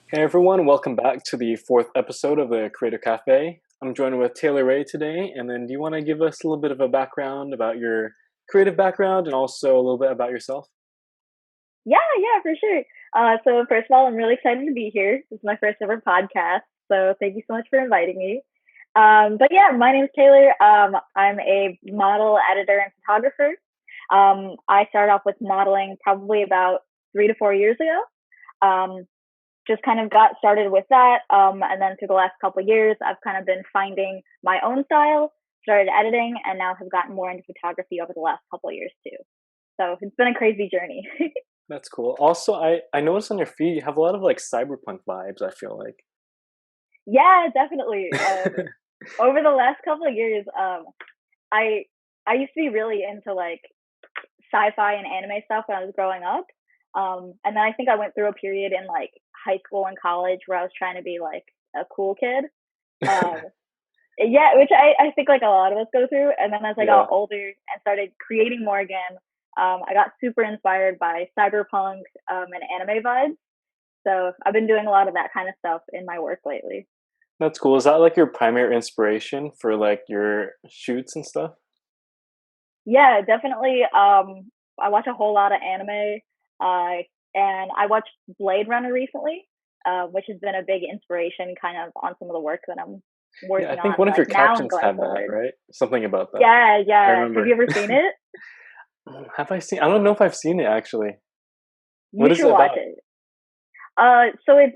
Hey everyone, welcome back to the fourth episode of the Creator Cafe. I'm joined with Taylor Ray today, and then do you want to give us a little bit of a background about your creative background and also a little bit about yourself? Yeah, for sure. So first of all, I'm really excited to be here. This is my first ever podcast, so thank you so much for inviting me. But yeah, my name is Taylor. I'm a model, editor, and photographer. I started off with modeling probably about 3 to 4 years ago. Um, just kind of got started with that, and then through the last couple of years, I've kind of been finding my own style. Started editing, and now have gotten more into photography over the last couple of years too. So it's been a crazy journey. That's cool. Also, I noticed on your feed you have a lot of like cyberpunk vibes, I feel like. Yeah, definitely. Over the last couple of years, I I used to be really into like sci-fi and anime stuff when I was growing up. And then I think I went through a period in like high school and college where I was trying to be like a cool kid. Um, yeah, which I think like a lot of us go through. And then as I got Yeah, older and started creating more again, I got super inspired by cyberpunk and anime vibes. So I've been doing a lot of that kind of stuff in my work lately. that's cool. Is that like your primary inspiration for like your shoots and stuff? Yeah, definitely. I watch a whole lot of anime, uh, and I watched Blade Runner recently, which has been a big inspiration, kind of on some of the work that I'm Yeah, I working think on, one of like your now and captions going had that, forward. right? Something about that. Yeah, I yeah. Have you remember. ever seen it? Have I seen? I don't know if I've seen it actually. What You is should it watch about? it. So it's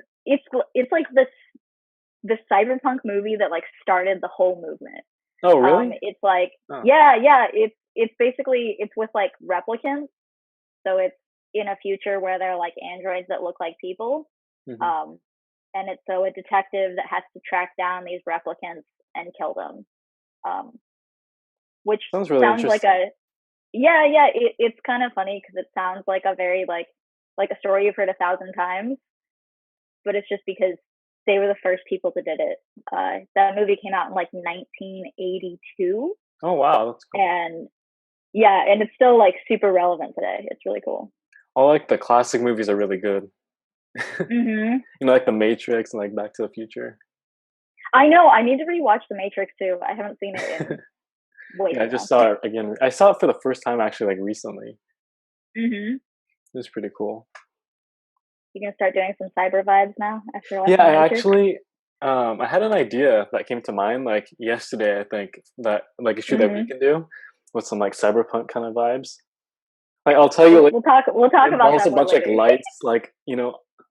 it's like this cyberpunk movie that like started the whole movement. Oh, really? It's like Oh. yeah. It's basically it's with like replicants. So it's in a future where they're like androids that look like people. Hmm. Um, and it's so a detective that has to track down these replicants and kill them. Um, which Sounds really sounds like interesting. a it's kind of funny because it sounds like a very like a story you've heard a thousand times, but it's just because they were the first people that did it. That movie came out in like 1982, Oh wow, that's cool. and yeah, and it's still like super relevant today. It's really cool. All like the classic movies are really good. Hmm. Like The Matrix and like Back to the Future. I know. I need to rewatch The Matrix too. I haven't seen it in way Yeah, I too just long. saw it again. I saw it for the first time actually like recently. Hmm. It was pretty cool. You gonna start doing some cyber vibes now after Yeah, watching The I Matrix? actually I had an idea that came to mind like yesterday, I think, that like a shoot that we Hmm. can do with some like cyberpunk kind of vibes. Like I'll tell you We'll like we'll talk we'll talk it about involves that a more bunch of like later. lights like,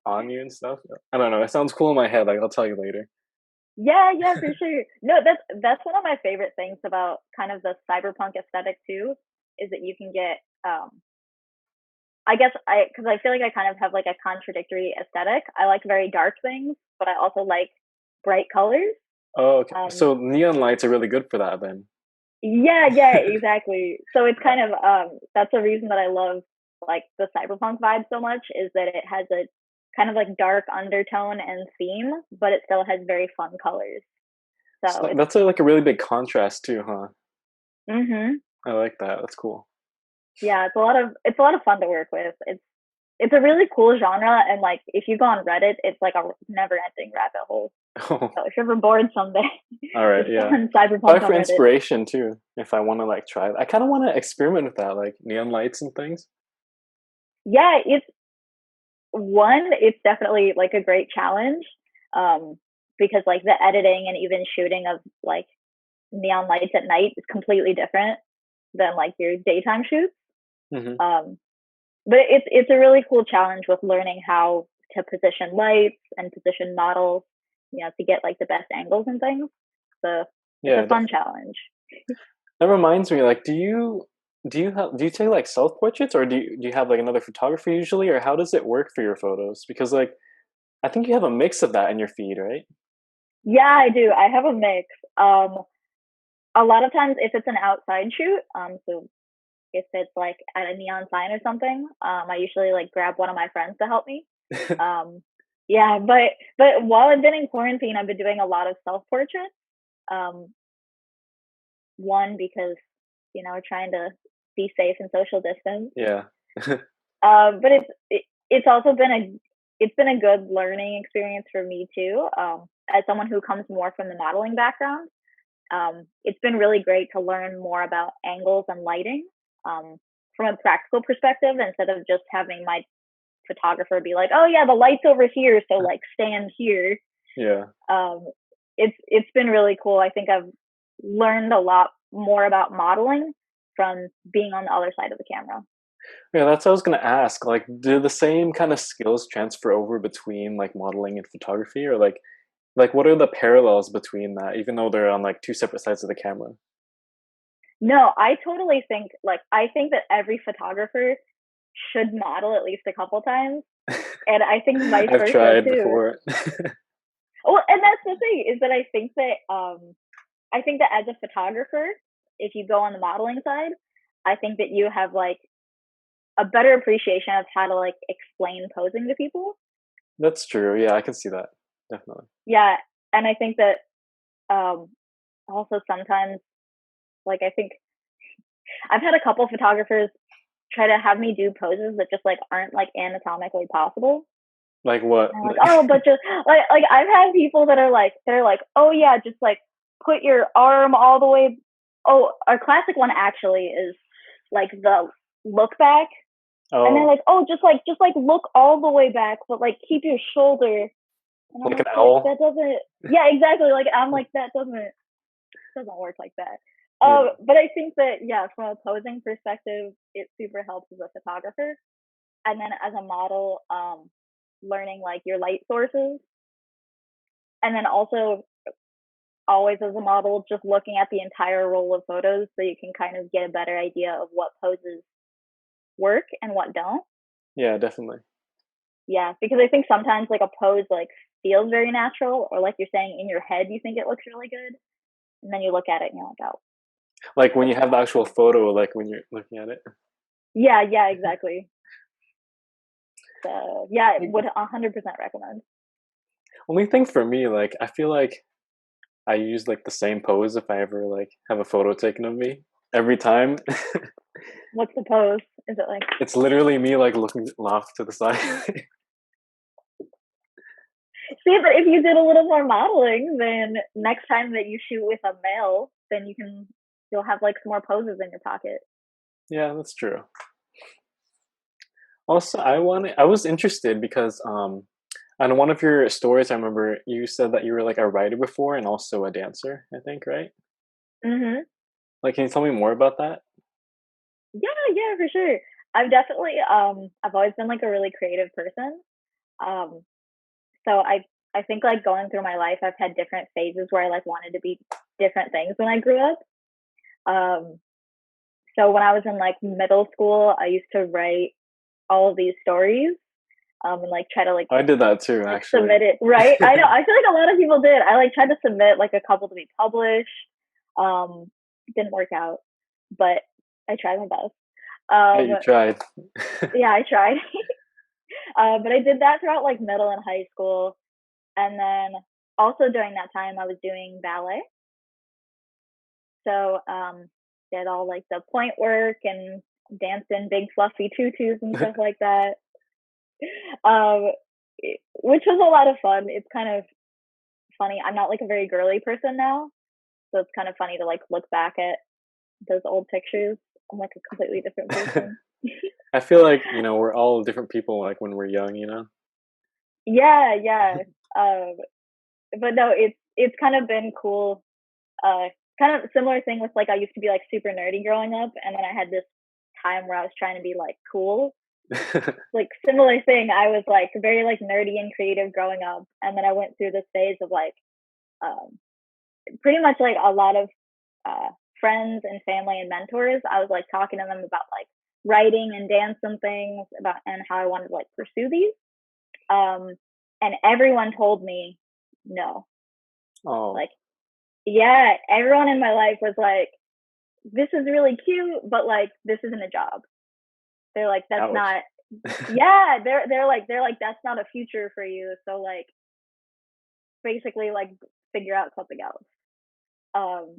on you and stuff. I don't know. It sounds cool in my head. Like I'll tell you later. Yeah, for sure. No, that's one of my favorite things about kind of the cyberpunk aesthetic too, is that you can get I guess I because I feel like I kind of have like a contradictory aesthetic. I like very dark things, but I also like bright colors. Oh, okay. Um, So neon lights are really good for that then. yeah, exactly. So it's Yeah. kind of that's the reason that I love like the cyberpunk vibe so much is that it has a kind of like dark undertone and theme, but it still has very fun colors. So So it's that's like a really big contrast too, huh? mhm. I like that. That's cool. Yeah, it's a lot of fun to work with. It's a really cool genre and like if you go on Reddit, it's like a never ending rabbit hole. So if you're ever bored someday, All right, just go yeah. on cyberpunk Probably on for Reddit. inspiration too, if I want to like try. I kind of want to experiment with that, like neon lights and things. Yeah, it's definitely like a great challenge. Um, because like the editing and even shooting of like neon lights at night is completely different than like your daytime shoots. Hmm. Um, but it's a really cool challenge with learning how to position lights and position models, to get like the best angles and things. So it's a Yeah, fun definitely. challenge. That reminds me, like, do you take like self portraits or do you have like another photographer usually, or how does it work for your photos? Because like I think you have a mix of that in your feed, right? Yeah, I do. I have a mix. Um, a lot of times if it's an outside shoot, so if it's like at a neon sign or something, I usually like grab one of my friends to help me. Um, yeah, but while I've been in quarantine, I've been doing a lot of self portraits. Um, one because we're trying to be safe and social distance. Yeah. But it's also been it's been a good learning experience for me too. As someone who comes more from the modeling background, it's been really great to learn more about angles and lighting um, from a practical perspective instead of just having my photographer be like, "Oh yeah, the light's over here, so like stand here." Yeah. Um, it's been really cool. I think I've learned a lot more about modeling from being on the other side of the camera. Yeah, that's what I was gonna ask. Like, do the same kind of skills transfer over between like modeling and photography, or like what are the parallels between that, even though they're on like two separate sides of the camera? No, I totally think like I think that every photographer should model at least a couple times, and I think vice I've versa tried too. before. Well, and that's the thing is that I think that as a photographer, if you go on the modeling side, I think that you have like a better appreciation of how to like explain posing to people. That's true. Yeah, I can see that. Definitely. Yeah, and I think that um also sometimes like I think I've had a couple photographers try to have me do poses that just like aren't like anatomically possible. Like what? And I'm like, oh, but just like I've had people that are like they're like, oh yeah, just like put your arm all the way. Oh, our classic one actually is like the look back, and they're Oh, like, oh, just like look all the way back, but like keep your shoulder. And I'm like like, an but owl? that doesn't. Yeah, exactly. Like I'm like that doesn't work like that. Yeah. But I think that yeah, from a posing perspective, it super helps as a photographer, and then as a model, learning like your light sources, and then also always as a model, just looking at the entire roll of photos so you can kind of get a better idea of what poses work and what don't. Yeah, definitely. Yeah, because I think sometimes like a pose like feels very natural, or like you're saying in your head you think it looks really good, and then you look at it and you're like, oh, Like when you that's have the not. actual photo, like when you're looking at it. Yeah, yeah, exactly. So yeah, Like, would 100% recommend. only thing for me, like I feel like I use like the same pose if I ever like have a photo taken of me every time. What's the pose? Is it like It's literally me like looking off to the side. see? But if you did a little more modeling, then next time that you shoot with a male, then you'll have like some more poses in your pocket. Yeah, that's true. Also, I was interested because on one of your stories I remember you said that you were like a writer before and also a dancer, I think, right? Mhm. Like can you tell me more about that? Yeah, yeah, for sure. I've always been like a really creative person. Um so I think like going through my life I've had different phases where I like wanted to be different things when I grew up. Um so when I was in like middle school, I used to write all of these stories and like try to I did that too, like actually. submit it, right? I know. I feel like a lot of people did. I like tried to submit like a couple to be published. It didn't work out, but I tried my best. Yeah, Um, you tried. yeah, I tried. But I did that throughout like middle and high school, and then also during that time I was doing ballet. So did all like the point work and danced in big fluffy tutus and stuff like that. Um, which was a lot of fun. It's kind of funny. I'm not like a very girly person now, so it's kind of funny to like look back at those old pictures. I'm like a completely different person. I feel like, we're all different people like when we're young, you know? Yeah, yeah. Um, but no, it's kind of been cool. Uh, Kind of similar thing with like I used to be like super nerdy growing up, and then I had this time where I was trying to be like cool. Like similar thing. I was like very like nerdy and creative growing up, and then I went through this phase of like um, pretty much like a lot of uh, friends and family and mentors. I was like talking to them about like writing and dance and things about and how I wanted to like pursue these. Um, and everyone told me no. Oh, Like, yeah, everyone in my life was like, this is really cute, but like this isn't a job. They're like, that's ouch. not yeah, they're like that's not a future for you. So like basically like figure out something else. Um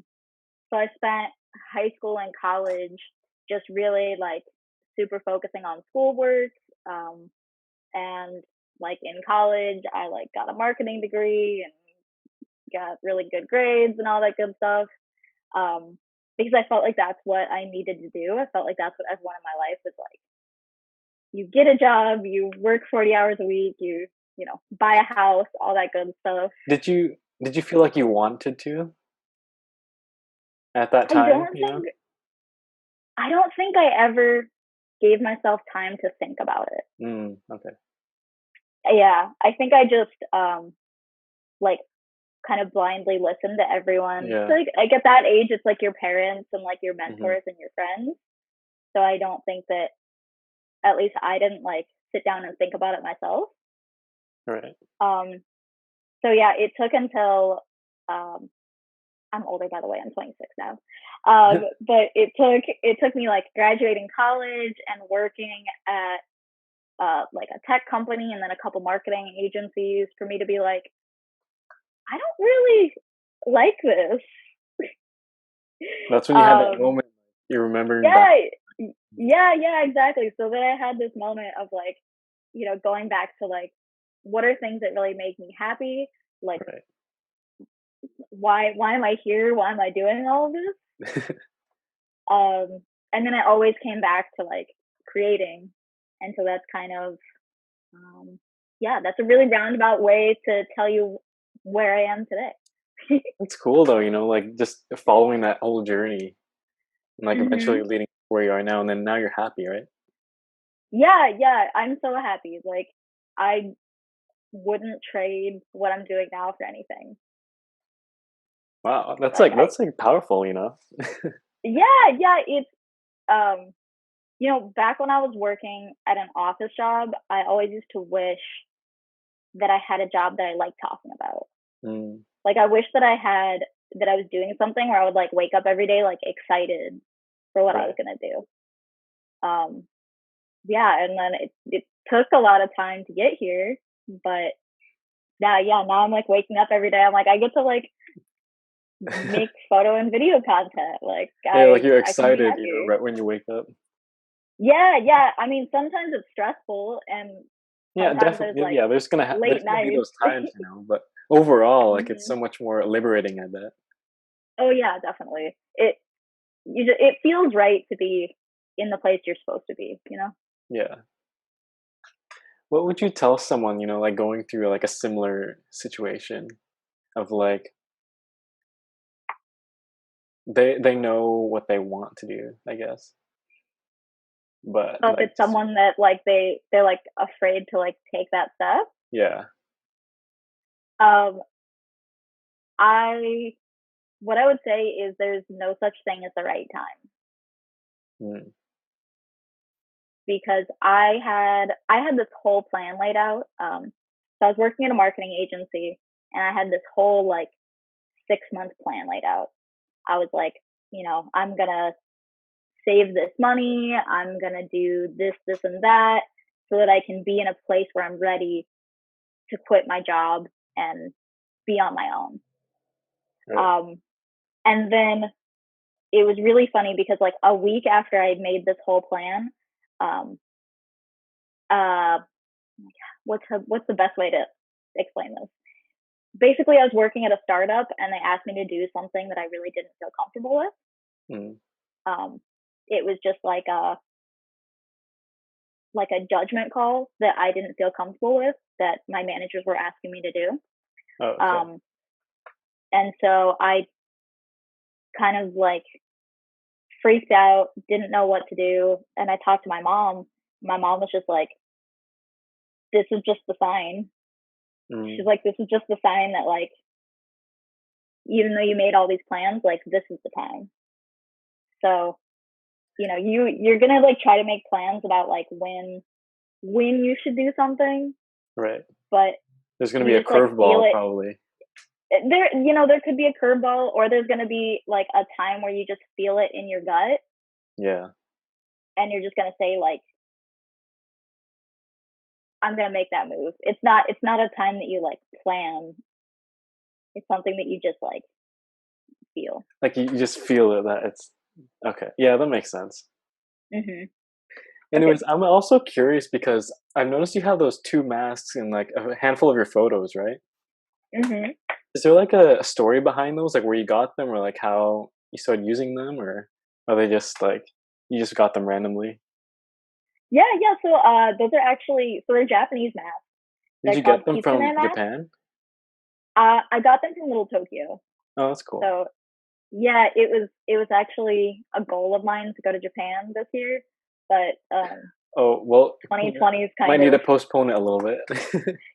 so I spent high school and college just really like super focusing on schoolwork, um, and like in college, I like got a marketing degree and got really good grades and all that good stuff. Um, because I felt like that's what I needed to do. I felt like that's what everyone in my life was like. You get a job, you work 40 hours a week, you know, buy a house, all that good stuff. Did you feel like you wanted to at that I time, don't you know? think I don't think I ever gave myself time to think about it. Okay. Yeah, I think I just like kind of blindly listened to everyone. Yeah. Like at that age, it's like your parents and like your Mhm. mentors and your friends. So I don't think that, at least I didn't like sit down and think about it myself. Right. Um, so yeah, it took until um, I'm older, by the way. I'm 26 now. But it took me like graduating college and working at like a tech company and then a couple marketing agencies for me to be like, I don't really like this. That's when you had that um, moment, you're remembering back. yeah, yeah, exactly. So then I had this moment of like, you know, going back to like, what are things that really make me happy? Like, Right. why am I here? Why am I doing all of this? And then I always came back to like creating, and so that's kind of um, yeah, that's a really roundabout way to tell you where I am today. It's cool though, you know, like, just following that whole journey and, like, eventually hmm leading to where you are now, and then now you're happy, right? Yeah, I'm so happy. Like, I wouldn't trade what I'm doing now for anything. Wow, Like, I that's, like, powerful, you know? yeah, it's um, you know, back when I was working at an office job, I always used to wish that I had a job that I liked talking about. Mm, Like, I wish that I was doing something where I would like wake up every day like excited for what I was right. gonna do. Um, yeah, and then it took a lot of time to get here, but now I'm like waking up every day. I'm like, I get to like make photo and video content. Like, Yeah, like, you're I couldn't be excited, you know, happier. right when you wake up. Yeah. I mean, sometimes it's stressful, and Yeah, sometimes there's definitely, like yeah, late there's gonna be nights. those times, you know, but overall, like, it's hmm so much more liberating, I bet. Oh yeah, definitely. It feels right to be in the place you're supposed to be. You know. Yeah. What would you tell someone, you know, like, going through, like, a similar situation of, like, they know what they want to do, I guess, but, So if like, it's just someone that like they're like afraid to like take that step, yeah. um, I what I would say is there's no such thing as the right time, Mm, because I had this whole plan laid out. So I was working at a marketing agency, and I had this whole like 6 month plan laid out. I was like, you know, I'm gonna save this money. I'm gonna do this, and that, so that I can be in a place where I'm ready to quit my job and be on my own. right. Um, and then it was really funny because like a week after I made this whole plan, um, uh, what's the best way to explain this? Basically, I was working at a startup and they asked me to do something that I really didn't feel comfortable with. Mm. Um, it was just like a judgment call that I didn't feel comfortable with, that my managers were asking me to do. Oh, okay. Um, and so I kind of like freaked out, didn't know what to do, and I talked to my mom. My mom was just like, "This is just the sign." She's Mm, like, "This is just the sign that like, even though you made all these plans, like this is the time." So, you know, you're gonna like try to make plans about like when you should do something, right. but There's gonna be you a just like feel curveball it. probably. There could be a curveball, or there's gonna be like a time where you just feel it in your gut, Yeah. and you're just gonna say like, "I'm gonna make that move." It's not a time that you like plan. It's something that you just like feel. Like, you just feel it that it's okay. Yeah, that makes sense. hmm Anyways, I'm also curious because I've noticed you have those two masks in like a handful of your photos, right? Hmm. Is there like a story behind those, like where you got them, or like how you started using them, or are they just like you just got them randomly? Yeah, yeah. So those are actually they're Japanese masks. Did They're you called get them from kitsune masks. Japan? I got them from Little Tokyo. Oh, that's cool. So yeah, it was actually a goal of mine to go to Japan this year, but Oh, well, 2020 is might kind need to of postpone it a little bit.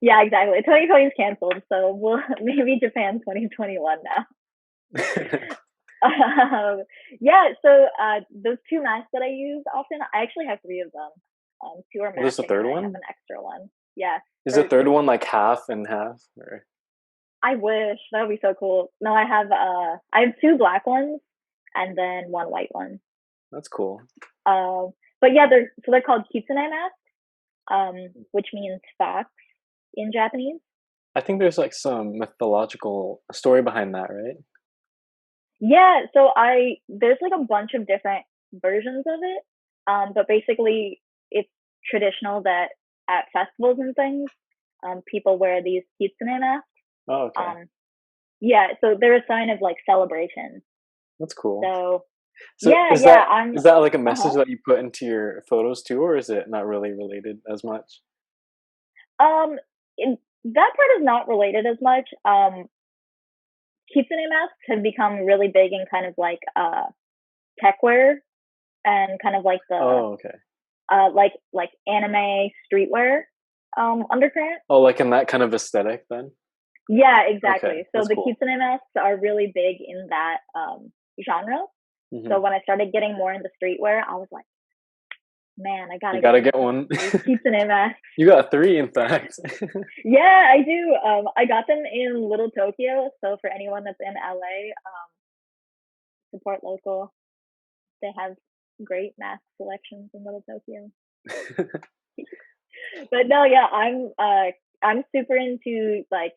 yeah, exactly. 2020 is canceled, so we'll maybe Japan 2021 now. Um, yeah, so those two masks that I use often, I actually have three of them. Two are Well, there's a matching, and third then I have one. an extra one. Yeah, Is the for third one like half and half? Or I wish that would be so cool. No, I have two black ones and then one white one. that's cool. But yeah, they're called kitsune masks, which means fox in Japanese. I think there's like some mythological story behind that, right? Yeah, so I there's like a bunch of different versions of it. But basically it's traditional that at festivals and things, people wear these kitsune masks. Oh, okay, Um, yeah, so they're a sign of like celebration. that's cool. So So yeah, yeah, I'm is that like a message uh-huh. that you put into your photos too, or is it not really related as much? Um that part is not related as much. Kitsune masks have become really big in kind of like tech wear and kind of like the Oh, okay. like anime streetwear undercurrent. Oh, like in that kind of aesthetic then? Yeah, Okay, exactly. So that's the cool. kitsune masks are really big in that genre. Hmm. So when I started getting more into streetwear, I was like, man, I You gotta get gotta some get one. of these kitsune masks. You got three, in fact. Yeah, I do. I got them in Little Tokyo. So for anyone that's in LA, support local. They have great mask selections in Little Tokyo. But no, yeah, I'm super into like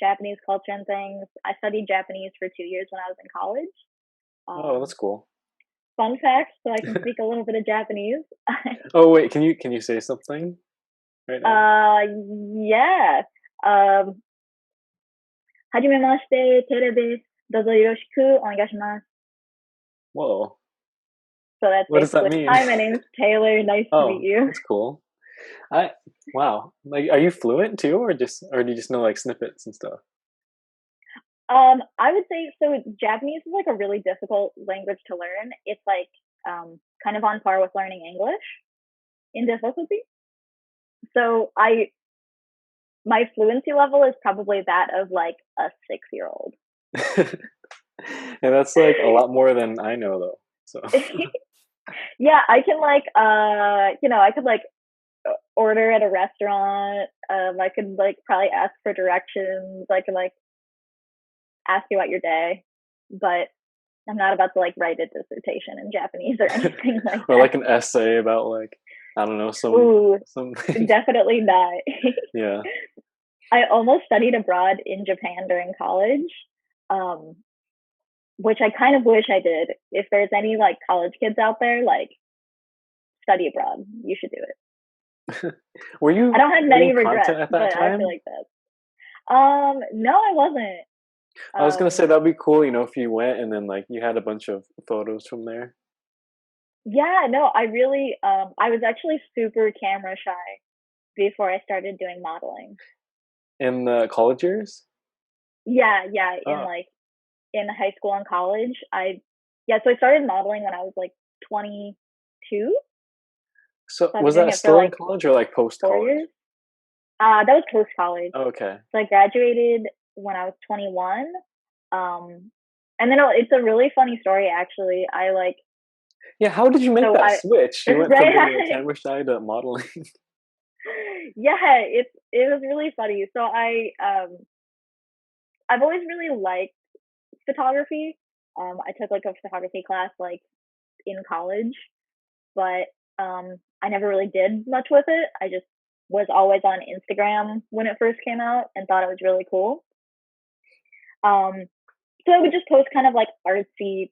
Japanese culture and things. I studied Japanese for 2 years when I was in college. Oh, that's Um, cool. fun fact, so I can speak a little bit of Japanese. Oh wait, can you say something right now? Yeah. Um, はじめまして、テレビ、どうぞよろしくお願いします。Whoa, So that's what does that basically, mean? hi, my name is Taylor. Nice to meet Oh, you. that's cool. I wow. Like, are you fluent too, or do you just know like snippets and stuff? I would say so. Japanese is like a really difficult language to learn. It's like kind of on par with learning English in difficulty. So I my fluency level is probably that of like a 6 year old. And that's like a lot more than I know though. So Yeah, I can like I could like order at a restaurant. I could like probably ask for directions. I could like ask you about your day, but I'm not about to like write a dissertation in Japanese or anything like or that. like an essay about like I don't know Ooh, something. definitely not. Yeah. I almost studied abroad in Japan during college, um, which I kind of wish I did. If there's any like college kids out there, like study abroad, you should do it. Were I you don't have creating many regrets, content at but that I feel time? like that. No, I wasn't. I was gonna say Um, that'd be cool, if you went and then like you had a bunch of photos from there. yeah, no, I was actually super camera shy before I started doing modeling. In the college years? Yeah, yeah, Oh. in high school and college, yeah, so I started modeling when I was like 22. So So I've been was doing that it for still in like college or like post four college? years. That was post college. Oh, okay. So I graduated when I was 21. And then it's a really funny story actually. Yeah, how did you make So that I switch? You went from being a right. camera shy to modeling. Yeah, it was really funny. So I've always really liked photography. I took like a photography class like in college, but I never really did much with it. I just was always on Instagram when it first came out and thought it was really cool. Um, so I would just post kind of like artsy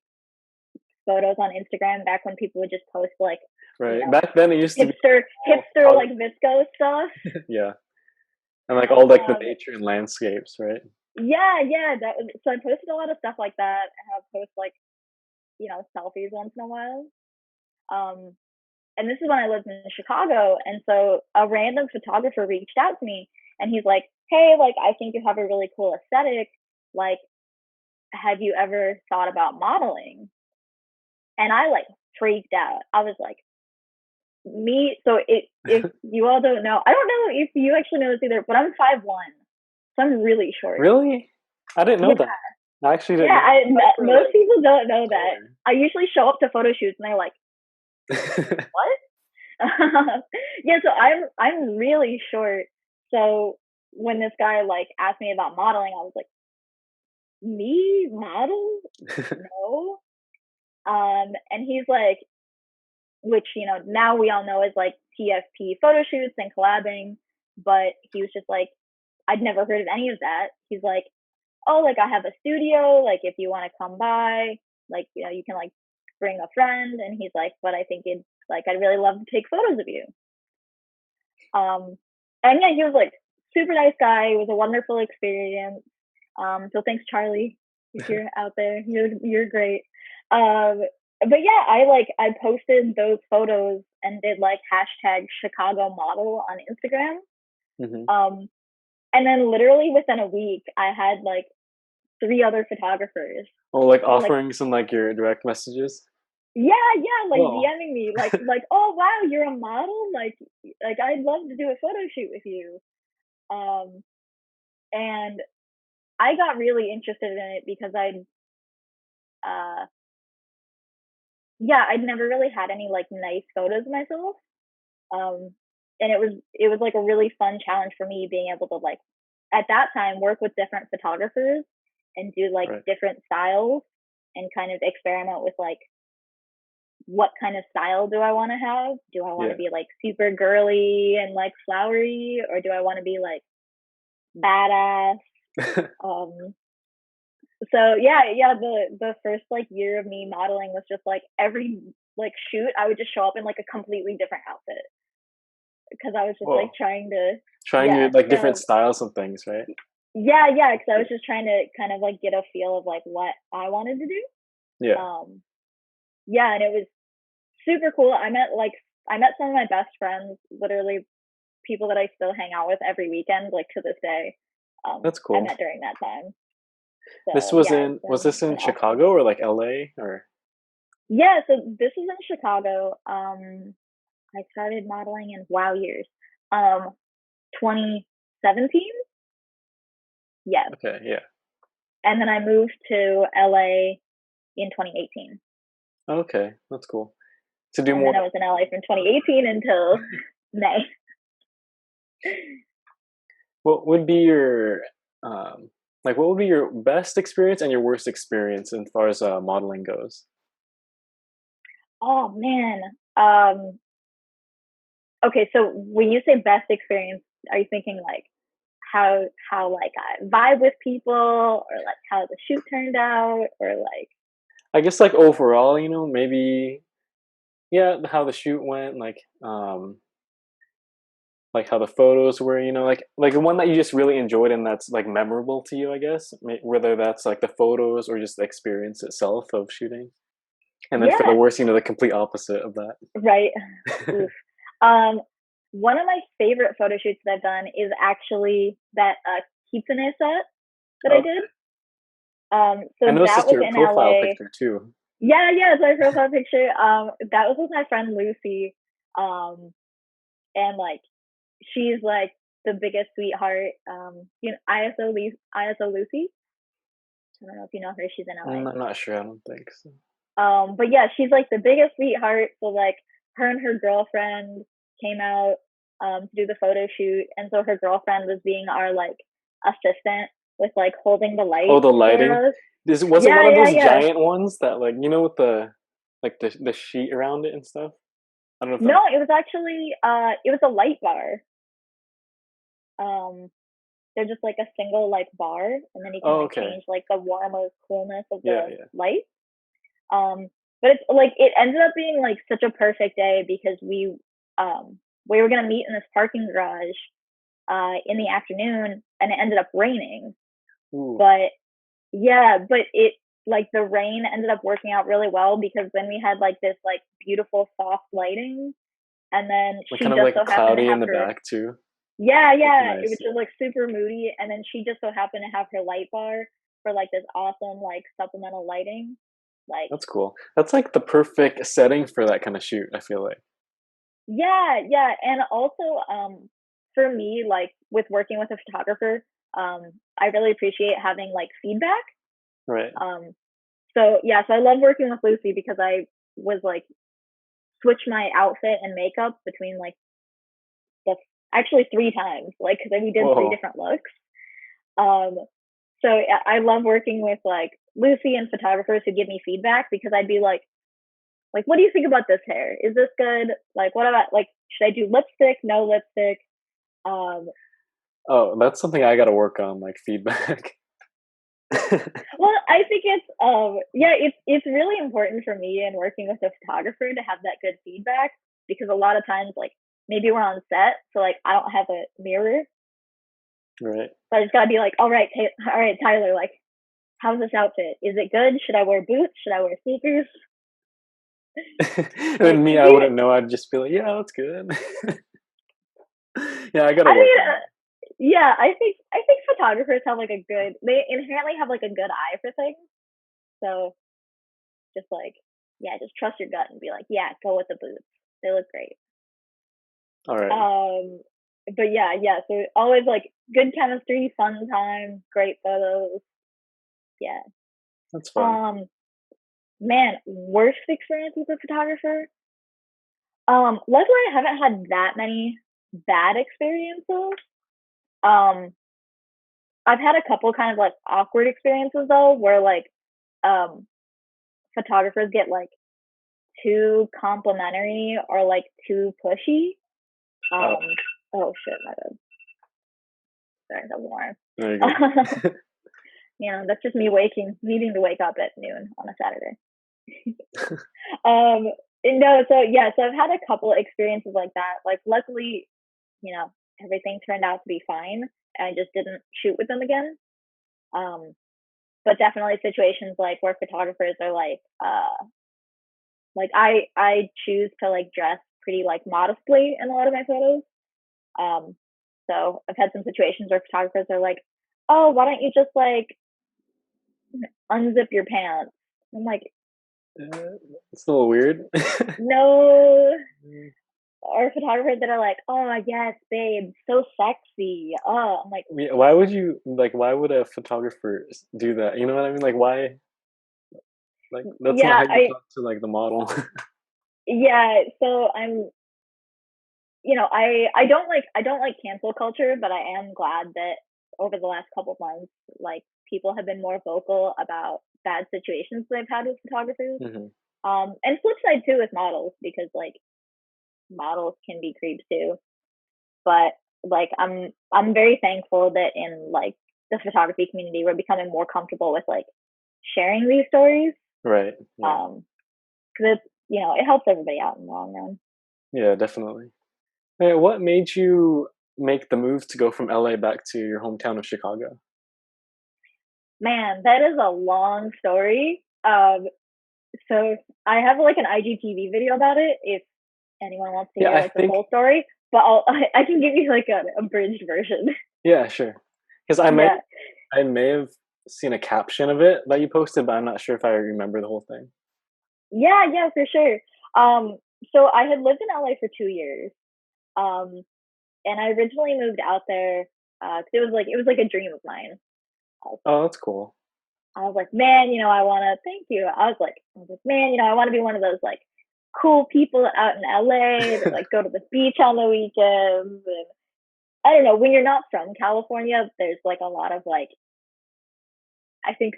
photos on Instagram back when people would just post like you Right. know, Back then, it used to be all hipster like VSCO stuff. yeah, and like all like the Um, nature and landscapes, right? yeah, yeah. So I posted a lot of stuff like that. I have post like selfies once in a while. Um, and this is when I lived in Chicago, and so a random photographer reached out to me, and he's like, "Hey, like I think you have a really cool aesthetic. Like, have you ever thought about modeling?" And I like freaked out. I was like, "Me?" So if you all don't know, I don't know if you actually know this either, but I'm 5'1", so I'm really short. Really? I didn't know Yeah, that. I actually didn't yeah. know that for Most like people don't know that. taller. I usually show up to photo shoots, and they're like, "What?" Yeah, so I'm really short. So when this guy like asked me about modeling, I was like, "Me model? No." And he's like, which now we all know is like TFP photo shoots and collabing, but he was just like, I'd never heard of any of that. He's like, "Oh, like I have a studio, like if you want to come by, like you can like bring a friend." And he's like, "But I think it's like I'd really love to take photos of you." Um, and yeah, he was like super nice guy. It was a wonderful experience. So thanks, Charlie, if you're out there. You're great. Um, but yeah, I posted those photos and did like hashtag Chicago model on Instagram. hmm Um, and then literally within a week, I had like three other photographers Oh, like who were like, offering some like your direct messages. yeah, like Oh, DMing me, like, "Oh wow, you're a model, like I'd love to do a photo shoot with you." Um, and I got really interested in it because uh, I'd never really had any like nice photos of myself. Um, and it was like a really fun challenge for me being able to like at that time work with different photographers and do like right. different styles and kind of experiment with like what kind of style do I want to have? Do I want to Yeah. be like super girly and like flowery, or do I want to be like badass? Um, so yeah, the first like year of me modeling was just like every like shoot I would just show up in like a completely different outfit because I was just like Whoa. trying to Trying yeah your like yeah different styles of things, right? yeah because I Yeah. was just trying to kind of like get a feel of like what I wanted to do. Yeah. Yeah, and it was super cool. I met some of my best friends, literally people that I still hang out with every weekend, like to this day. That's I cool. met during that time. This So was yeah, in was this it's in been awesome. Chicago or like LA or Yeah, so this is in Chicago. I started modeling in wow years. 2017. Yes, okay, yeah. and then I moved to LA in 2018, Okay, that's cool. To do and then more I was in LA from 2018 until May. what would be your um like what would be your best experience and your worst experience as far as modeling goes? Oh man. Um, okay, so when you say best experience, are you thinking like how like I vibe with people, or like how the shoot turned out, or like I guess like overall, maybe yeah, how the shoot went, like how the photos were, like the one that you just really enjoyed and that's like memorable to you, I guess. Whether that's like the photos or just the experience itself of shooting. And then for the yeah, worst, the complete opposite of that. right. Oof. Um, one of my favorite photo shoots that I've done is actually that Kitsune set that I Oh, did. I So noticed that it's was your in profile LA. picture too. Yeah, it's my profile picture. That was with my friend Lucy. Um, and like she's like the biggest sweetheart. ISO Lucy. I don't know if you know her. She's in LA. I'm not sure. I don't think so. But yeah, she's like the biggest sweetheart. So like her and her girlfriend came out to do the photo shoot, and so her girlfriend was being our like assistant with like holding the Oh, light the lighting. for us. Was it one of those Yeah. giant ones that like with the like the sheet around it and stuff? I don't know if No, that. it was actually it was a light bar. Um, they're just like a single like bar, and then you can Oh, like okay. change like the warm or coolness of Yeah, the yeah. light. Um, but it's like it ended up being like such a perfect day because we were gonna meet in this parking garage in the afternoon, and it ended up raining. Ooh, But yeah, but it like the rain ended up working out really well because then we had like this like beautiful soft lighting, and then like she kind of just like so happened to cloudy in have the her, back too. yeah, That's yeah, it nice. was just like super moody, and then she just so happened to have her light bar for like this awesome like supplemental lighting. Like, That's cool. That's like the perfect setting for that kind of shoot, I feel like. yeah, yeah, and also for me, like with working with a photographer, I really appreciate having like feedback. Right. Um so yeah, so I love working with Lucy because I was like switch my outfit and makeup between like the actually three times, like because we did three Whoa. different looks. Um, so I love working with like Lucy and photographers who give me feedback because I'd be like, what do you think about this hair? Is this good? Like, what about like, should I do lipstick? No lipstick? Um, Oh, that's something I got to work on, like feedback. well, I think it's yeah, it's really important for me in working with a photographer to have that good feedback because a lot of times like maybe we're on set, so like I don't have a mirror, Right. so I just gotta be like, all right, Tyler, like, how's this outfit? Is it good? Should I wear boots? Should I wear sneakers? And Like, then me, cause I you, wouldn't know. I'd just be like, yeah, that's good. Yeah, I got to I work mean, on that. yeah, I think photographers have like a good, they inherently have like a good eye for things. So just like, yeah, just trust your gut and be like, yeah, go with the boots. They look great. All right. Um, but yeah, yeah. So always like good chemistry, fun time, great photos. Yeah. That's fun. Um, man, worst experience with a photographer. Luckily I haven't had that many bad experiences. Um, I've had a couple kind of like awkward experiences though, where like um photographers get like too complimentary or like too pushy. Oh, Um, oh shit, my bad. Sorry, that was there you alarm. go. That's just me needing to wake up at noon on a Saturday. um, no, so yeah, so I've had a couple of experiences like that. Like, luckily, you know, everything turned out to be fine. I just didn't shoot with them again. Um, but definitely situations like where photographers are like I choose to like dress pretty like modestly in a lot of my photos. Um, so I've had some situations where photographers are like, "Oh, why don't you just like unzip your pants?" I'm like, It's a little weird. "No." Or photographers that are like, "Oh, yes, babe, so sexy." Oh, I'm like, Yeah, why would you like? Why would a photographer do that? You know what I mean? Like, why? Like, that's not yeah, how you talk to like the model. yeah. So I don't like cancel culture, but I am glad that over the last couple of months, like people have been more vocal about bad situations they've had with photographers. Hmm. And flip side too with models because like models can be creeps too. But like I'm very thankful that in like the photography community we're becoming more comfortable with like sharing these stories. Right. Yeah. Because it's it helps everybody out in the long run. Yeah. Definitely. Hey, what made you make the move to go from LA back to your hometown of Chicago? Man, that is a long story. So I have like an IGTV video about it if anyone wants to Yeah, hear I like the think. full story. But I can give you like an abridged version. Yeah, sure. Because Yeah, I may have seen a caption of it that you posted, but I'm not sure if I remember the whole thing. yeah, yeah, for sure. Um, so I had lived in LA for 2 years. Um, and I originally moved out there because it was like a dream of mine. I was like, Oh, that's cool. man, I want to thank you. I was like, man, I want to be one of those like cool people out in LA that like go to the beach on the weekends. And I don't know, when you're not from California, there's like a lot of like, I think,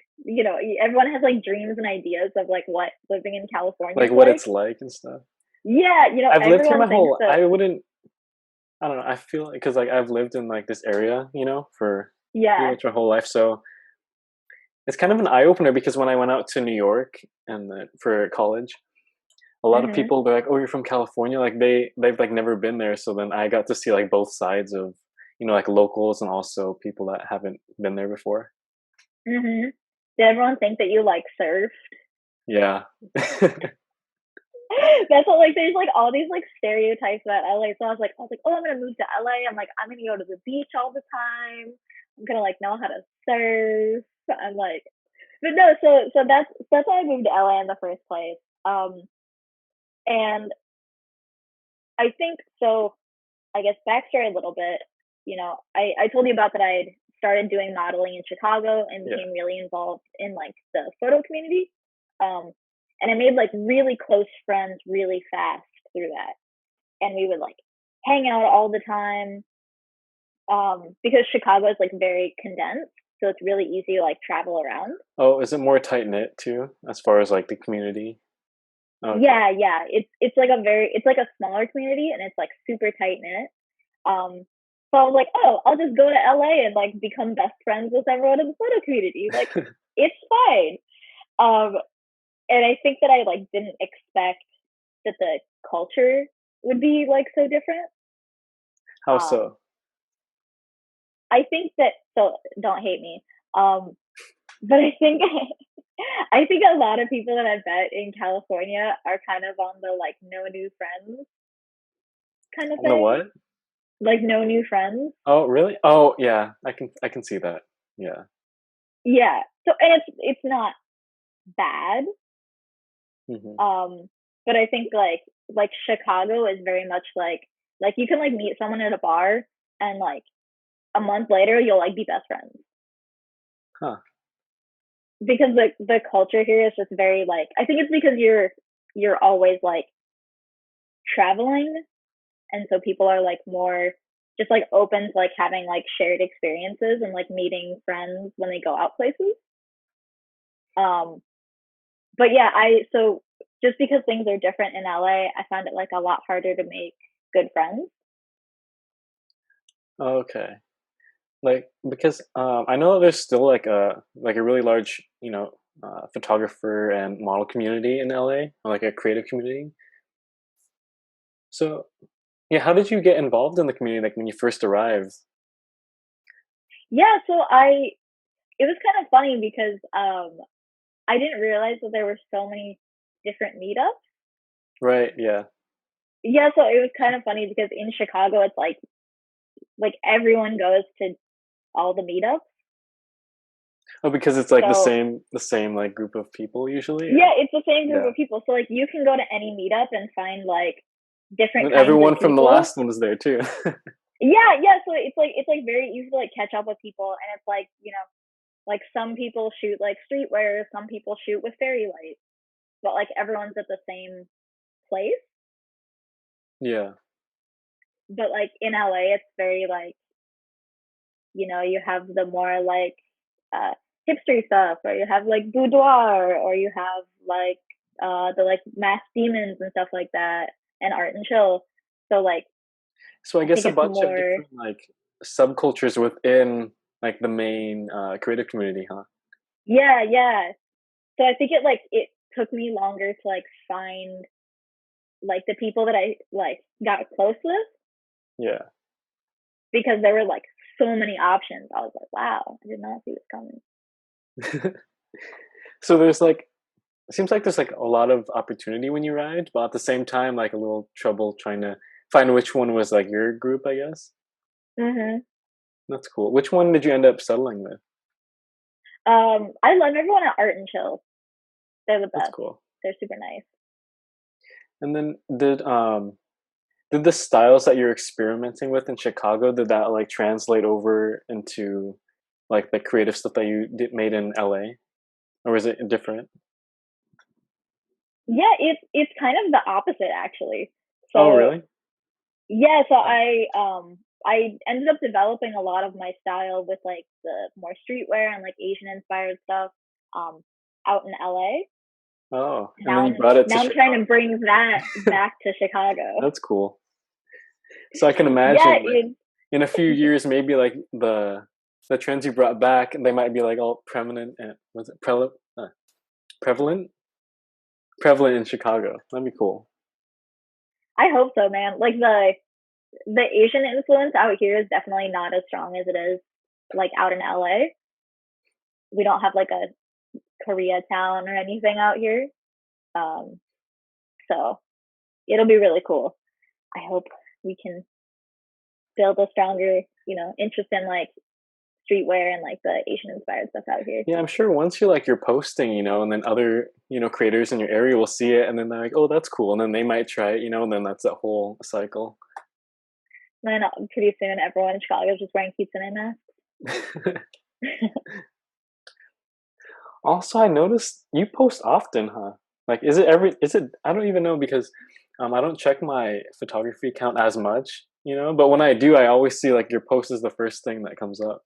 everyone has like dreams and ideas of like what living in California Like is what like. it's like and stuff. Yeah, I've lived here everyone my thinks whole. that, I wouldn't. I don't know. I feel like because like I've lived in like this area, for pretty yeah, much my whole life. So it's kind of an eye opener because when I went out to New York and for college, a lot of Mhm. people they're like, "Oh, you're from California." Like they've like never been there, so then I got to see like both sides of like locals and also people that haven't been there before. Mhm. Did everyone think that you like surf? Yeah. That's what like there's like all these like stereotypes about LA. So I was like, oh, I'm gonna move to LA. I'm like, I'm gonna go to the beach all the time. I'm gonna like know how to surf. I'm like, but no. So that's why I moved to LA in the first place. And I think so. I guess backstory a little bit. I told you about that I'd started doing modeling in Chicago and Yeah. became really involved in like the photo community. Um, and I made like really close friends really fast through that. And we would like hang out all the time. Because Chicago is like very condensed, so it's really easy to like travel around. Oh, is it more tight knit too, as far as like the community? Okay. Yeah, yeah. It's like a smaller community and it's like super tight knit. Um, so I was like, oh, I'll just go to LA and like become best friends with everyone in the photo community. Like, it's fine. Um, and I think that I like didn't expect that the culture would be like so different. How Um, so? I think that so don't hate me. Um, but I think I think a lot of people that I've met in California are kind of on the like no new friends kind of On the thing. what? Like no new friends. Oh, really? Oh, yeah. I can see that. Yeah. Yeah. So and it's not bad. Hmm. Um, but I think like Chicago is very much like you can like meet someone at a bar and like a month later you'll like be best friends Huh. because the culture here is just very like I think it's because you're always like traveling and so people are like more just like open to like having like shared experiences and like meeting friends when they go out places. Um, but yeah, I so just because things are different in LA, I found it like a lot harder to make good friends. Okay. Like because I know there's still like a really large photographer and model community in LA, or like a creative community. So yeah, how did you get involved in the community like when you first arrived? Yeah, so I it was kind of funny because I didn't realize that there were so many different meetups. Right. Yeah. Yeah, so it was kind of funny because in Chicago it's like everyone goes to all the meetups. Oh, because it's like the So same like group of people usually, or yeah, it's the same group yeah. of people. So like you can go to any meetup and find like different And kinds of everyone from the people. last one was there too. Yeah, yeah. So it's like very easy to like catch up with people, and it's like like some people shoot like streetwear, some people shoot with fairy lights, but like everyone's at the same place. Yeah. But like in LA, it's very like you have the more like uh hipster stuff, or you have like boudoir, or you have like the like mass demons and stuff like that, and art and chill. So like So I I guess think a it's bunch of more different like subcultures within like the main creative community, huh? yeah, yeah. So I think it took me longer to like find like the people that I like got close with Yeah. because there were like so many options. I was like, wow, I did not see this coming. So there's like it seems like there's like a lot of opportunity when you ride, but at the same time like a little trouble trying to find which one was like your group, I guess. Hmm. That's cool. Which one did you end up settling with? I love everyone at Art and Chill. They're the That's best. cool. They're super nice. And then did the styles that you're experimenting with in Chicago, did that like translate over into like the creative stuff that you did made in LA? Or was it different? Yeah, it's kind of the opposite actually. Oh, So really? yeah, so Huh. I ended up developing a lot of my style with like the more streetwear and like Asian inspired stuff um out in LA. Oh, and then Now you I'm brought it to now I'm trying to Chicago. bring that back to Chicago. That's cool. So I can Yeah, imagine like in a few years maybe like the trends you brought back, they might be like all prevalent and was it prevalent prevalent in Chicago. That'd be cool. I hope so, man. Like the Asian influence out here is definitely not as strong as it is like out in LA. We don't have like a Koreatown or anything out here. Um, so it'll be really cool. I hope we can build a stronger, interest in like streetwear and like the Asian inspired stuff out here. Yeah, I'm sure once you're posting, and then other, creators in your area will see it and then they're like, "Oh, that's cool." And then they might try it, and then that's a whole cycle. And then pretty soon everyone in Chicago is just wearing kitsune masks. Also, I noticed you post often, huh? Like, is it, I don't even know because I don't check my photography account as much, but when I do, I always see like your post is the first thing that comes up.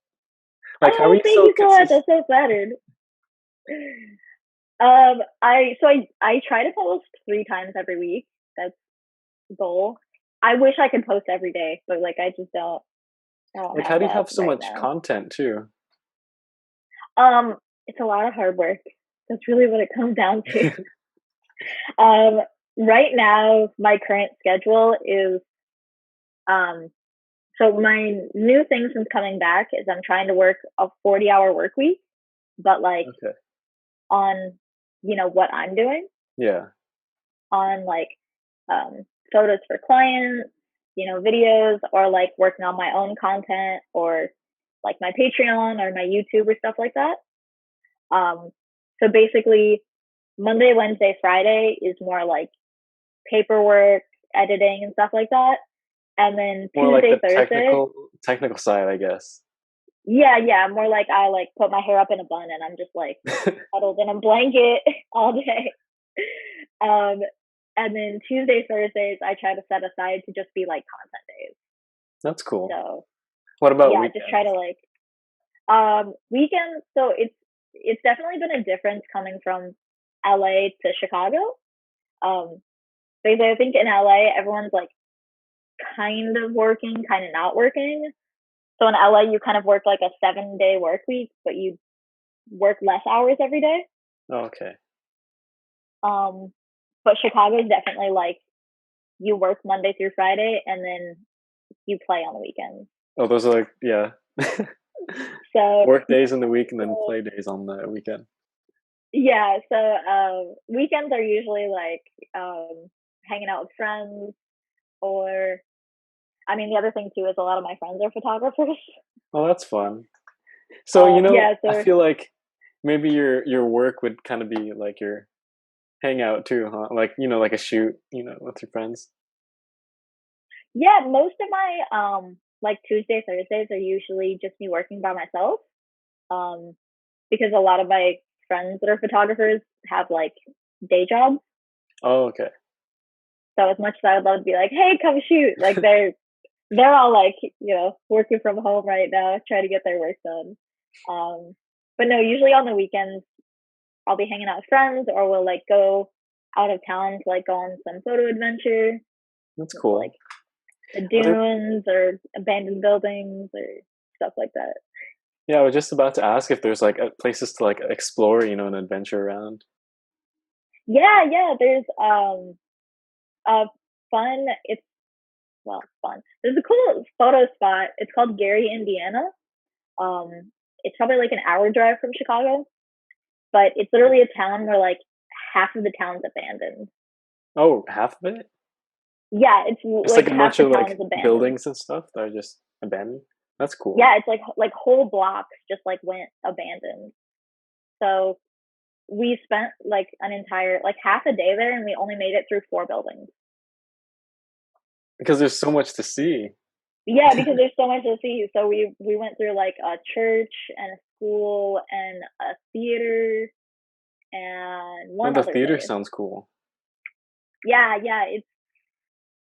Like, how are Oh, you thank so you so much. I'm consistent? so flattered. I try to post 3 times every week. That's the goal. I wish I could post every day, but like I just don't. I don't Like, how have do you that have so right much now. content too? It's a lot of hard work. That's really what it comes down to. Um, right now, my current schedule is um. So my new thing since coming back is I'm trying to work a 40-hour work week, but like Okay. on what I'm doing Yeah. on like photos for clients, videos, or like working on my own content or like my Patreon or my YouTube or stuff like that. Um, so basically, Monday, Wednesday, Friday is more like paperwork, editing, and stuff like that. And then More like Tuesday, the Thursday, technical side, I guess. yeah, more like I like put my hair up in a bun and I'm just like huddled in a blanket all day. Um, and then Tuesday, Thursdays, I try to set aside to just be like content days. That's cool. So What about yeah, just try to weekends? like weekends. So it's definitely been a difference coming from LA to Chicago. Um, because I think in LA everyone's like kind of working, kind of not working. So in LA you kind of work like a 7-day work week, but you work less hours every day. Oh, okay. Um, but Chicago is definitely like you work Monday through Friday and then you play on the weekends. Oh, those are like, yeah. So Work days in the week and then play days on the weekend. yeah, so weekends are usually like hanging out with friends, or I mean the other thing too is a lot of my friends are photographers. Oh, that's fun. So, Yeah, I so feel like maybe your work would kind of be like your hangout too, huh? Like, like a shoot, with your friends. yeah, most of my like Tuesday, Thursdays are usually just me working by myself. Um, because a lot of my friends that are photographers have like day jobs. Oh, okay. So as much as I would love to be like, hey, come shoot, like they're all like, working from home right now, trying to get their work done. Um, but no, usually on the weekends, I'll be hanging out with friends, or we'll like go out of town to like go on some photo adventure, That's like cool. the Are there dunes or abandoned buildings or stuff like that. Yeah, I was just about to ask if there's like places to like explore, and adventure around. Yeah. There's a fun. It's fun. There's a cool photo spot. It's called Gary, Indiana. Um, it's probably like an hour drive from Chicago, but it's literally a town where like half of the town's abandoned. Oh, half of it? Yeah, it's Just like like a half bunch the of town like is abandoned. buildings and stuff that are just abandoned. That's cool. Yeah, it's like whole blocks just like went abandoned. So we spent like an entire like half a day there, and we only made it through 4 buildings. Because there's so much to see. Yeah, because there's so much to see. So we went through like a church and a school and a theater and Oh, one the other theater place. sounds cool. Yeah, it's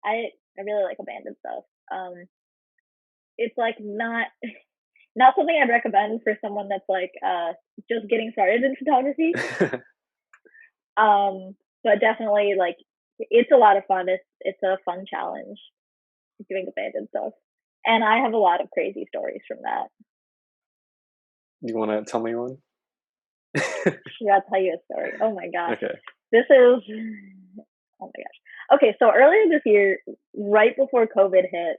I really like abandoned stuff. It's like not something I'd recommend for someone that's like just getting started in photography. But definitely like it's a lot of fun. It's a fun challenge doing abandoned stuff, and I have a lot of crazy stories from that. You want to tell me one? Sure, I'll tell you a story. Oh my gosh. Okay. This is, oh my gosh. Okay, so earlier this year, right before COVID hit,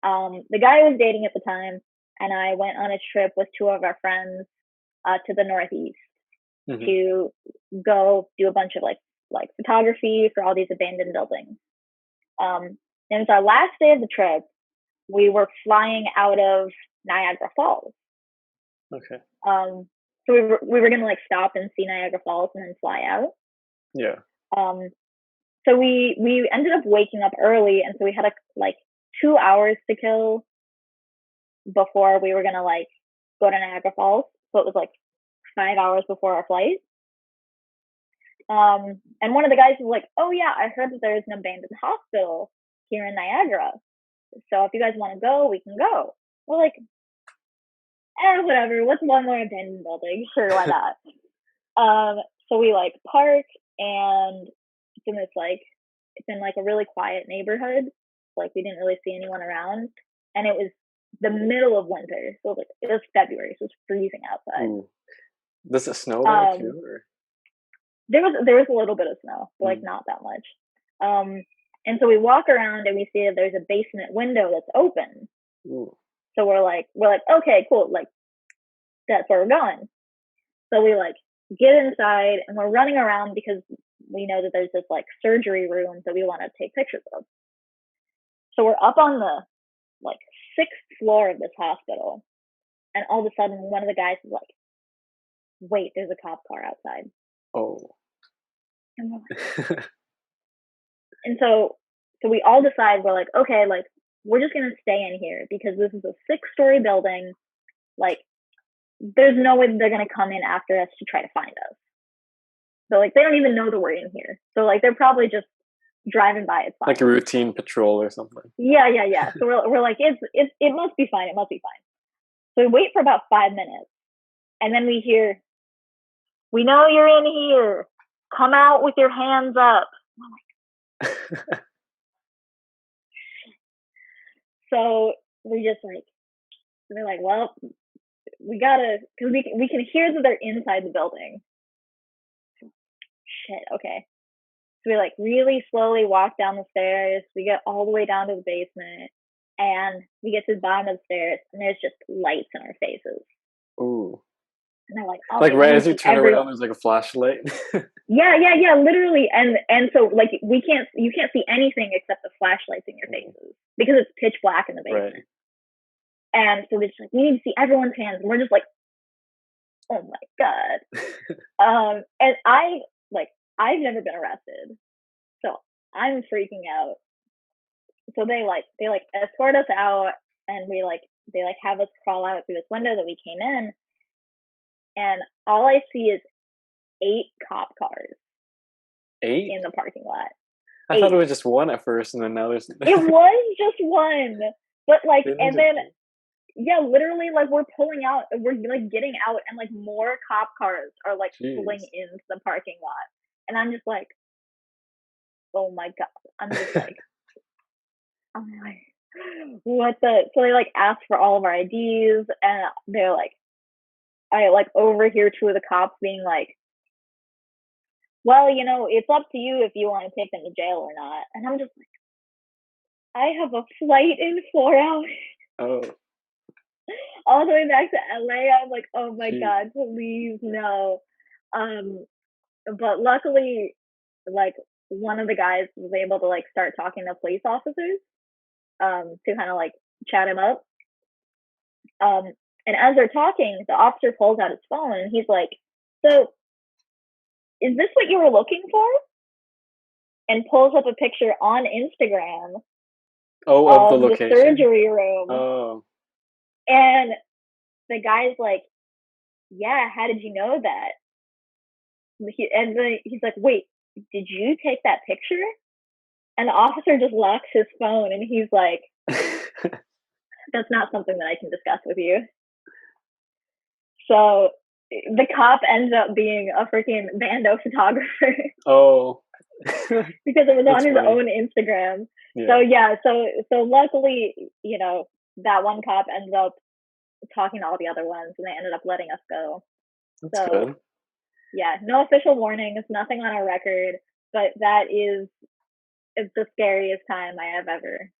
the guy I was dating at the time and I went on a trip with two of our friends to the Northeast Hmm. to go do a bunch of like photography for all these abandoned buildings. And it was our last day of the trip. We were flying out of Niagara Falls. Okay. Um, so we were gonna like stop and see Niagara Falls and then fly out. Yeah. Um, so we ended up waking up early, and so we had like 2 hours to kill before we were gonna like go to Niagara Falls. So it was like 5 hours before our flight. And one of the guys was like, "Oh yeah, I heard that there's an abandoned hospital here in Niagara. So if you guys want to go, we can go." We're like, whatever. What's one more abandoned building? Sure, why not? So we like park, and it's in this like it's in like a really quiet neighborhood. Like we didn't really see anyone around, and it was the middle of winter, so it was February, so it was freezing outside. Ooh. Does it snow there Um, too? Or? there was a little bit of snow, but like Mm. not that much. And so we walk around and we see that there's a basement window that's open. Ooh. So we're like, okay, cool, like that's where we're going. So we like get inside and we're running around because we know that there's this like surgery room that we want to take pictures of. So we're up on the like sixth floor of this hospital, and all of a sudden one of the guys is like, "Wait, there's a cop car outside." Oh. And we're like, and so we all decide we're like, okay, like we're just gonna stay in here because this is a 6-story building. Like, there's no way they're gonna come in after us to try to find us. So like they don't even know that we're in here. So like they're probably just driving by. It's Like a fine. routine patrol or something. Yeah. So we're like, it must be fine. It must be fine. So we wait for about 5 minutes, and then we hear, "We know you're in here. Come out with your hands up." So we just like we're like, well, we gotta, because we can hear that they're inside the building. Shit. Okay. So we like really slowly walk down the stairs. We get all the way down to the basement, and we get to the bottom of the stairs, and there's just lights in our faces. Ooh. And they're like, "Oh, Like we right need as to you see turn everyone." around, there's like a flashlight. Yeah, literally. And so like you can't see anything except the flashlights in your faces because it's pitch black in the basement. Right. And so they're just like, "We need to see everyone's hands," and we're just like, "Oh my god." And I've never been arrested, so I'm freaking out. So they escort us out, and they like have us crawl out through this window that we came in, and all I see is 8 cop cars 8? in the parking lot. I thought it 8. was just one at first, and then now there's. It was just one, but like, Didn't and just. then yeah, literally, like we're pulling out, we're like getting out, and like more cop cars are like pulling Jeez. into the parking lot, and I'm just like, oh my god, I'm like, what the? So they like ask for all of our IDs, and they're like, I like overhear two of the cops being like, "Well, it's up to you if you want to take them to jail or not," and I'm just like, I have a flight in 4 hours. Oh, All the way back to LA. I'm like, oh my jeez. god, please no. Um, but luckily, like one of the guys was able to like start talking to police officers, to kind of like chat him up. Um, and as they're talking, the officer pulls out his phone and he's like, "So, is this what you were looking for?" And pulls up a picture on Instagram Oh, of the of the location. surgery room. Oh. And the guy's like, "Yeah, how did you know that?" And then he's like, "Wait, did you take that picture?" And the officer just locks his phone and he's like, "That's not something that I can discuss with you." So the cop ends up being a freaking bando photographer Oh. because it was on That's his funny. own Instagram. So Yeah. yeah, so luckily, that one cop ends up talking to all the other ones, and they ended up letting us go. That's So good. yeah, no official warnings, nothing on our record, but that is it's the scariest time I have ever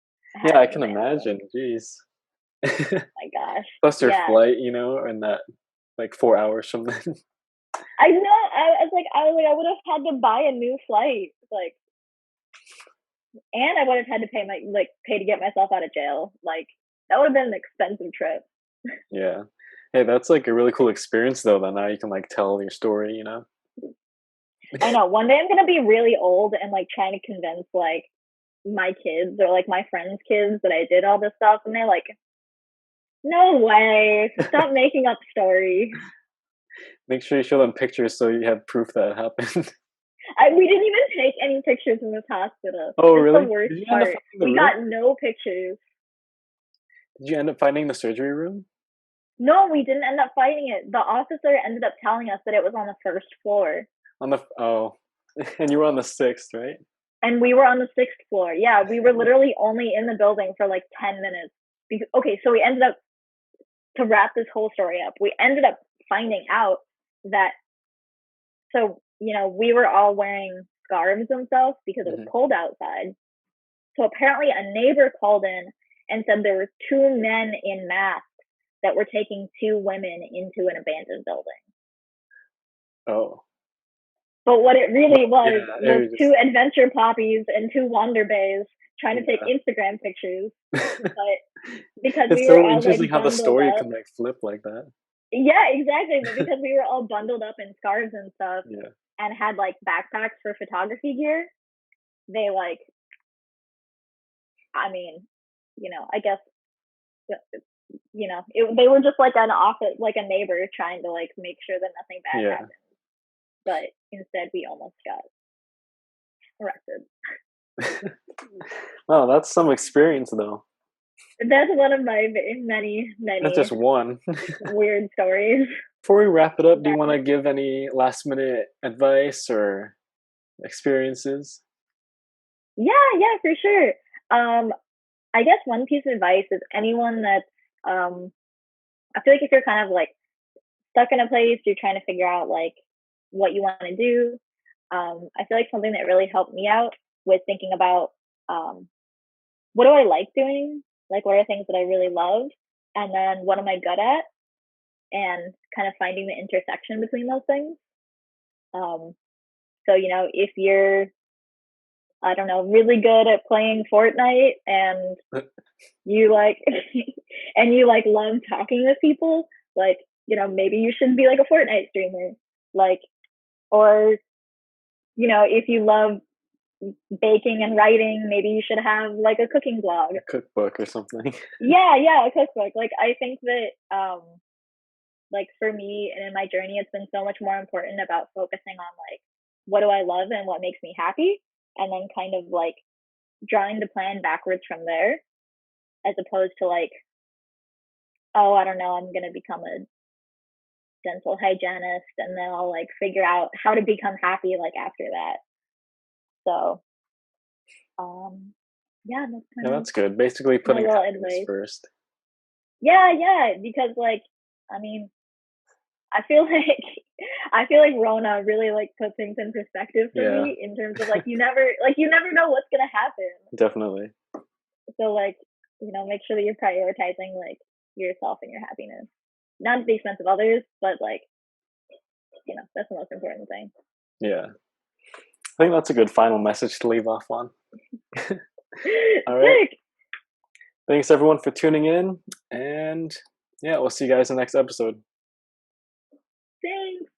Yeah, had I as can an animal. imagine. Jeez. My gosh. Plus your Yeah. flight, you know, and that like 4 hours from then. I know. I was like, I would have had to buy a new flight, like, and I would have had to pay to get myself out of jail. Like, that would have been an expensive trip. Yeah. Hey, that's like a really cool experience though, that now you can like tell your story, you know? I know. One day I'm gonna be really old and like trying to convince like my kids or like my friends' kids that I did all this stuff, and they're like, "No way! Stop making up stories." Make sure you show them pictures so you have proof that it happened. We didn't even take any pictures in this hospital. Oh, It's the really? worst Did you end up part. finding the We room? got no pictures. Did you end up finding the surgery room? No, we didn't end up finding it. The officer ended up telling us that it was on the first floor. On the oh, and you were on the sixth, right? And we were on the sixth floor. Yeah, we were literally only in the building for like 10 minutes. Okay, so we ended up, to wrap this whole story up, we ended up finding out that, so, we were all wearing scarves and stuff because it was Hmm. cold outside. So apparently a neighbor called in and said there were two men in masks that were taking two women into an abandoned building. Oh, But what it really was yeah, was it two was adventure poppies and two wander bays trying to take just Instagram pictures. yeah. But because we It's were so all like interesting how the bundled story up, can like flip like that. yeah, exactly. But because we were all bundled up in scarves and stuff Yeah, and had like backpacks for photography gear, they like, I mean, I guess, they were just like an office, like a neighbor trying to like make sure that nothing bad yeah. happened. But instead, we almost got arrested. Wow, that's some experience though. That's one of my many, That's many just one. weird stories. Before we wrap it up, do you want That, to give any last minute advice or experiences? yeah, for sure. Um, I guess one piece of advice is anyone that's, um, I feel like if you're kind of like stuck in a place, you're trying to figure out like what you want to do. I feel like something that really helped me out with thinking about um, what do I like doing? Like, what are things that I really love? And then what am I good at? And kind of finding the intersection between those things. Um, so, if you're, I don't know, really good at playing Fortnite and you like, and you like love talking with people, like, maybe you should be like a Fortnite streamer. Like, or, if you love baking and writing, maybe you should have like a cooking blog. A cookbook or something. Yeah, a cookbook. Like, I think that, like for me and in my journey, it's been so much more important about focusing on like, what do I love and what makes me happy? And then kind of like drawing the plan backwards from there, as opposed to like, oh, I don't know, I'm going to become a dental hygienist and then I'll like figure out how to become happy like after that. So, um, yeah, that's Yeah, kind of that's good. Basically my putting little happiness advice. first. Yeah, because like, I mean, I feel like Rona really like put things in perspective for Yeah, me in terms of like you never know what's gonna happen. definitely. So like, make sure that you're prioritizing like yourself and your happiness. Not at the expense of others, but like, that's the most important thing. Yeah. I think that's a good final message to leave off on. All right. Sick. Thanks everyone for tuning in. And yeah, we'll see you guys in the next episode. Thanks.